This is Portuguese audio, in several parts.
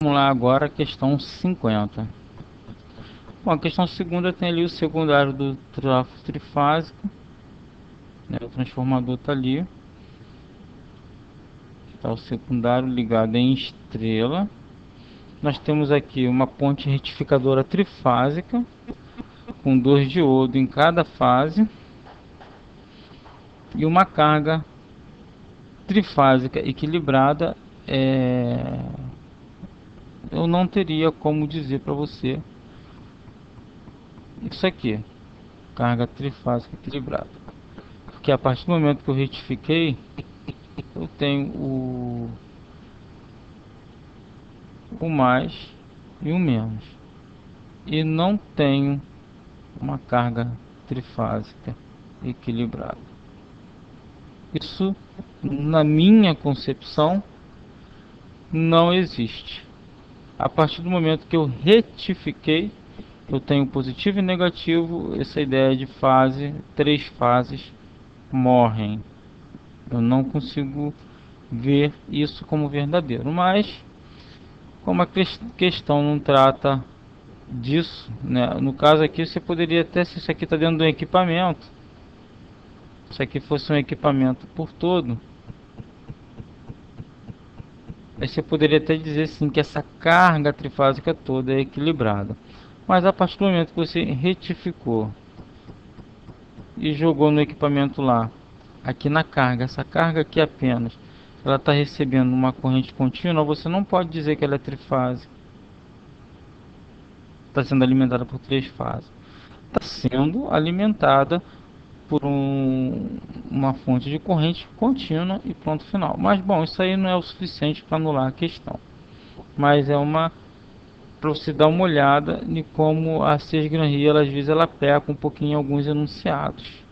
Vamos lá agora a questão 50. Bom, a questão segunda tem ali o secundário do tráfego trifásico, né? O transformador está ali, está o secundário ligado em estrela. Nós temos aqui uma ponte retificadora trifásica com 2 diodos em cada fase e uma carga trifásica equilibrada. Eu não teria como dizer para você isso aqui, carga trifásica equilibrada, porque a partir do momento que eu retifiquei, eu tenho o mais e o menos, e não tenho uma carga trifásica equilibrada. Isso, na minha concepção, não existe. A partir do momento que eu retifiquei, eu tenho positivo e negativo. Essa ideia de fase, 3 fases morrem. Eu não consigo ver isso como verdadeiro, mas como a questão não trata disso, né? No caso aqui você poderia até, se isso aqui está dentro do equipamento, se aqui fosse um equipamento por todo, aí você poderia até dizer sim que essa carga trifásica toda é equilibrada. Mas a partir do momento que você retificou e jogou no equipamento lá, aqui na carga, essa carga aqui apenas, ela está recebendo uma corrente contínua, você não pode dizer que ela é trifásica. Está sendo alimentada por 3 fases. Está sendo alimentada por uma fonte de corrente contínua e ponto final. Mas bom, isso aí não é o suficiente para anular a questão. Mas é uma para você dar uma olhada em como a sesgranria, às vezes ela peca um pouquinho em alguns enunciados.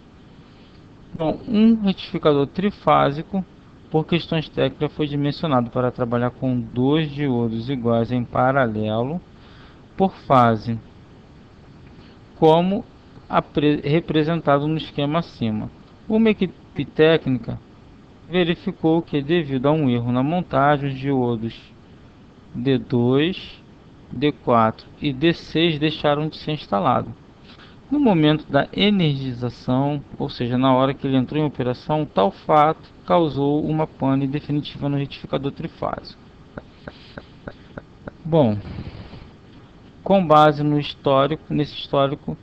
Bom, um retificador trifásico, por questões técnicas, foi dimensionado para trabalhar com 2 diodos iguais em paralelo por fase, como representado no esquema acima. Uma equipe técnica verificou que, devido a um erro na montagem, os diodos D2, D4 e D6 deixaram de ser instalados. No momento da energização, ou seja, na hora que ele entrou em operação, tal fato causou uma pane definitiva no retificador trifásico. Bom, com base no histórico, nesse histórico,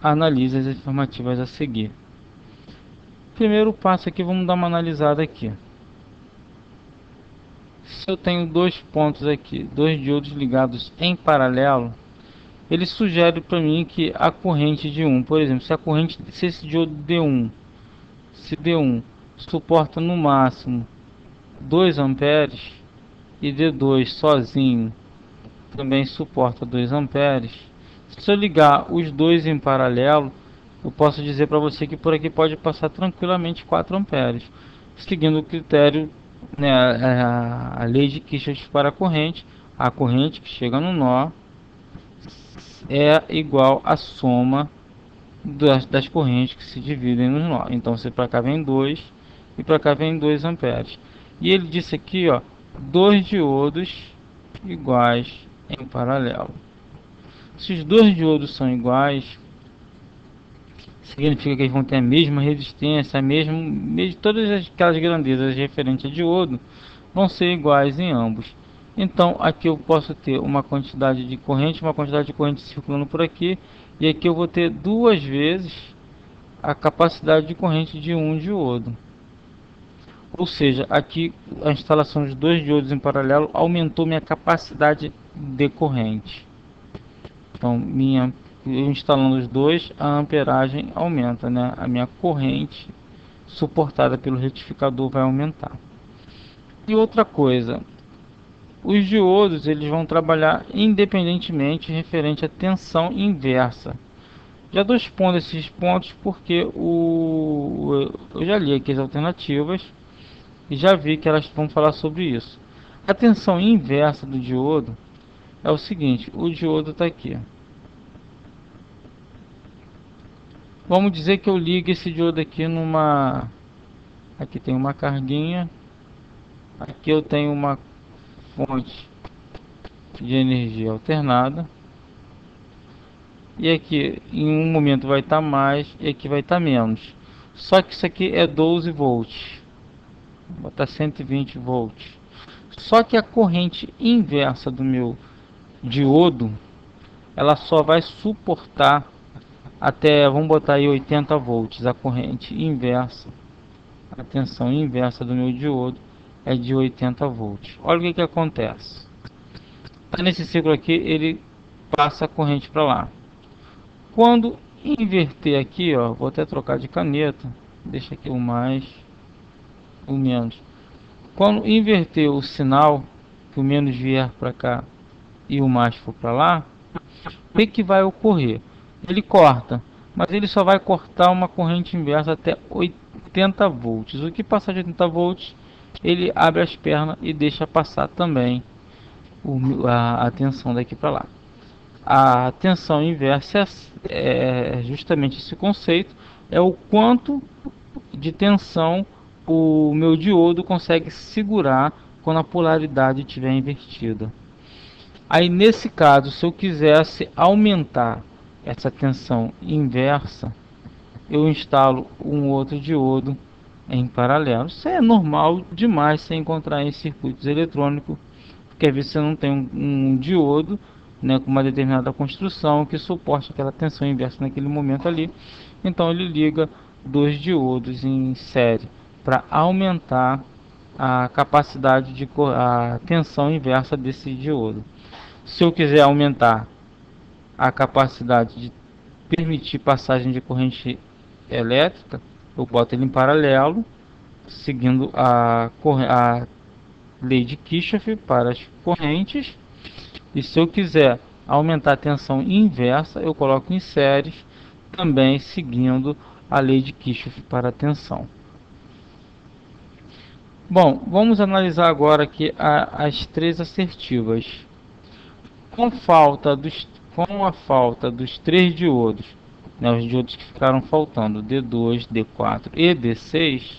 analise as informativas a seguir. Primeiro passo aqui, vamos dar uma analisada aqui. Se eu tenho 2 pontos aqui, 2 diodos ligados em paralelo, ele sugere para mim que a corrente de por exemplo, se esse diodo D1, se D1 suporta no máximo 2 amperes e D2 sozinho também suporta 2 amperes, se eu ligar os dois em paralelo, eu posso dizer para você que por aqui pode passar tranquilamente 4 amperes, seguindo o critério, né, a lei de Kirchhoff para a corrente que chega no nó é igual à soma das correntes que se dividem nos nó. Então, se para cá vem 2 e para cá vem 2 amperes. E ele disse aqui, ó, 2 diodos iguais em paralelo. Se os 2 diodos são iguais, significa que eles vão ter a mesma resistência, todas aquelas grandezas referentes a diodo vão ser iguais em ambos. Então aqui eu posso ter uma quantidade de corrente circulando por aqui, e aqui eu vou ter 2 vezes a capacidade de corrente de um diodo. Ou seja, aqui a instalação de 2 diodos em paralelo aumentou minha capacidade de corrente. Então eu instalando os dois, a amperagem aumenta, né? A minha corrente suportada pelo retificador vai aumentar. E outra coisa, os diodos eles vão trabalhar independentemente referente à tensão inversa. Já estou expondo esses pontos porque eu já li aqui as alternativas e já vi que elas vão falar sobre isso. A tensão inversa do diodo é o seguinte: o diodo está aqui. Vamos dizer que eu ligue esse diodo aqui numa... Aqui tem uma carguinha. Aqui eu tenho uma fonte de energia alternada. E aqui em um momento vai estar mais e aqui vai estar menos. Só que isso aqui é 12 volts. Vou botar 120 volts. Só que a corrente inversa do meu diodo, ela só vai suportar até, vamos botar aí 80 volts. A corrente inversa, a tensão inversa do meu diodo é de 80 volts. Olha o que acontece. Nesse ciclo aqui, ele passa a corrente para lá. Quando inverter aqui, ó, vou até trocar de caneta, deixa aqui o mais, o menos. Quando inverter o sinal, que o menos vier para cá e o mais for para lá, o que vai ocorrer? Ele corta, mas ele só vai cortar uma corrente inversa até 80 volts. O que passar de 80 volts, ele abre as pernas e deixa passar também a tensão daqui para lá. A tensão inversa é justamente esse conceito, é o quanto de tensão o meu diodo consegue segurar quando a polaridade estiver invertida. Aí nesse caso, se eu quisesse aumentar essa tensão inversa, eu instalo um outro diodo em paralelo. Isso é normal demais você encontrar em circuitos eletrônicos, porque às vezes você não tem um diodo, né, com uma determinada construção que suporte aquela tensão inversa naquele momento ali. Então ele liga dois diodos em série para aumentar a capacidade de a tensão inversa desse diodo. Se eu quiser aumentar a capacidade de permitir passagem de corrente elétrica, eu boto ele em paralelo, seguindo a lei de Kirchhoff para as correntes. E se eu quiser aumentar a tensão inversa, eu coloco em séries, também seguindo a lei de Kirchhoff para a tensão. Bom, vamos analisar agora aqui as três assertivas. Com a falta dos três diodos, né, os diodos que ficaram faltando, D2, D4 e D6,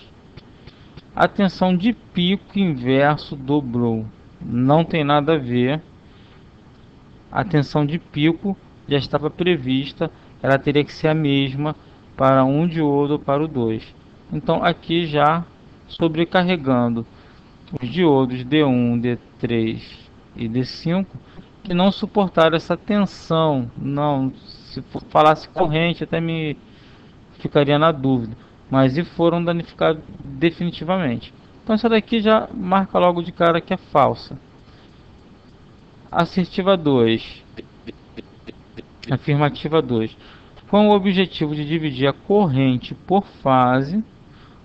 a tensão de pico inverso dobrou. Não tem nada a ver. A tensão de pico já estava prevista, ela teria que ser a mesma para um diodo ou para o 2. Então aqui já sobrecarregando os diodos D1, D3 e D5 que não suportaram essa tensão. Não, se falasse corrente até me ficaria na dúvida, mas e foram danificados definitivamente. Então essa daqui já marca logo de cara que é falsa. Assertiva 2, afirmativa 2. Com o objetivo de dividir a corrente por fase,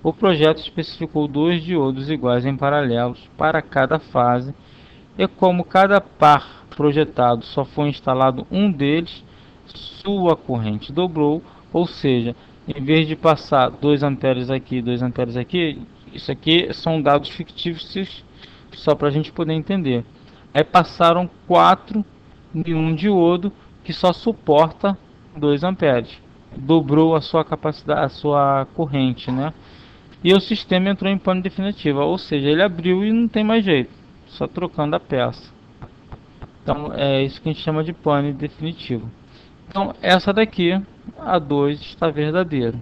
o projeto especificou dois diodos iguais em paralelos para cada fase, e como cada par projetado só foi instalado um deles, sua corrente dobrou, ou seja, em vez de passar 2 amperes aqui, 2 amperes aqui, isso aqui são dados fictícios só para a gente poder entender. Aí passaram 4 em um diodo que só suporta 2 amperes. Dobrou a sua capacidade, a sua corrente, né? E o sistema entrou em pane definitiva, ou seja, ele abriu e não tem mais jeito, só trocando a peça. Então é isso que a gente chama de pane definitivo. Então essa daqui, a 2, está verdadeira.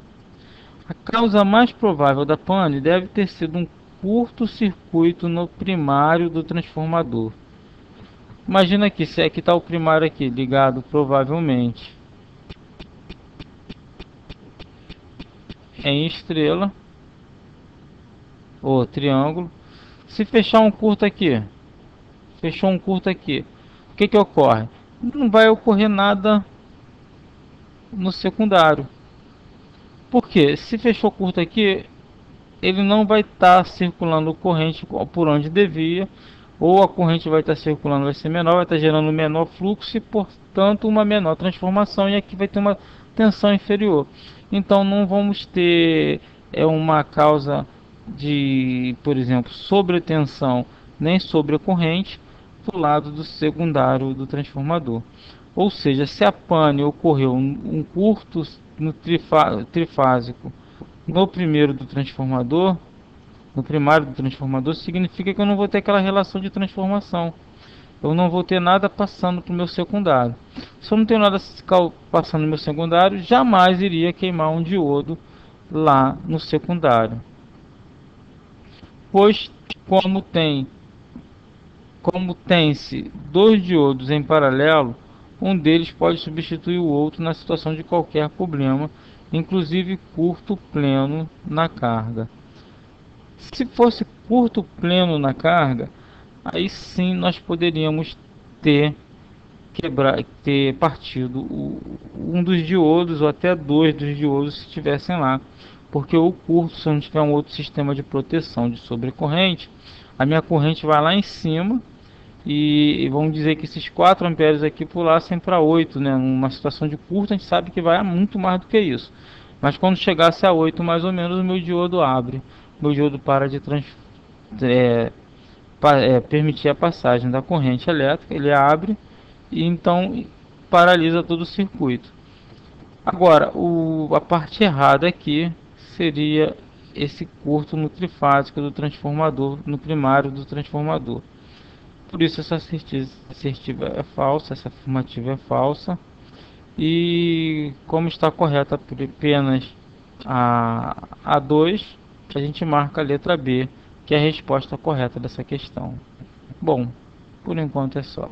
A causa mais provável da pane deve ter sido um curto-circuito no primário do transformador. Imagina aqui, se aqui está o primário aqui ligado provavelmente em estrela ou triângulo. Se fechar um curto aqui, fechou um curto aqui, o que ocorre? Não vai ocorrer nada no secundário. Porque se fechou curto aqui, ele não vai estar circulando corrente por onde devia, ou a corrente vai estar circulando, vai ser menor, vai estar gerando menor fluxo e portanto uma menor transformação, e aqui vai ter uma tensão inferior. Então não vamos ter uma causa de, por exemplo, sobretensão nem sobrecorrente do lado do secundário do transformador. Ou seja, se a pane ocorreu um curto no trifásico no primeiro do transformador, no primário do transformador, significa que eu não vou ter aquela relação de transformação. eu não vou ter nada passando para o meu secundário. Se eu não tenho nada passando no meu secundário, jamais iria queimar um diodo lá no secundário, pois como tem como tem-se dois diodos em paralelo, um deles pode substituir o outro na situação de qualquer problema, inclusive curto pleno na carga. Se fosse curto pleno na carga, aí sim nós poderíamos ter ter partido um dos diodos ou até dois dos diodos se estivessem lá, porque o curto, se eu não tiver um outro sistema de proteção de sobrecorrente, a minha corrente vai lá em cima e vamos dizer que esses 4 amperes aqui pulassem para 8, né? Numa situação de curto a gente sabe que vai a muito mais do que isso, mas quando chegasse a 8 mais ou menos, o meu diodo abre, meu diodo para de é, permitir a passagem da corrente elétrica, ele abre e então paralisa todo o circuito. Agora, a parte errada aqui seria esse curto no trifásico do transformador, no primário do transformador. Por isso essa assertiva é falsa, essa afirmativa é falsa. E como está correta apenas a 2, a gente marca a letra B, que é a resposta correta dessa questão. Bom, por enquanto é só.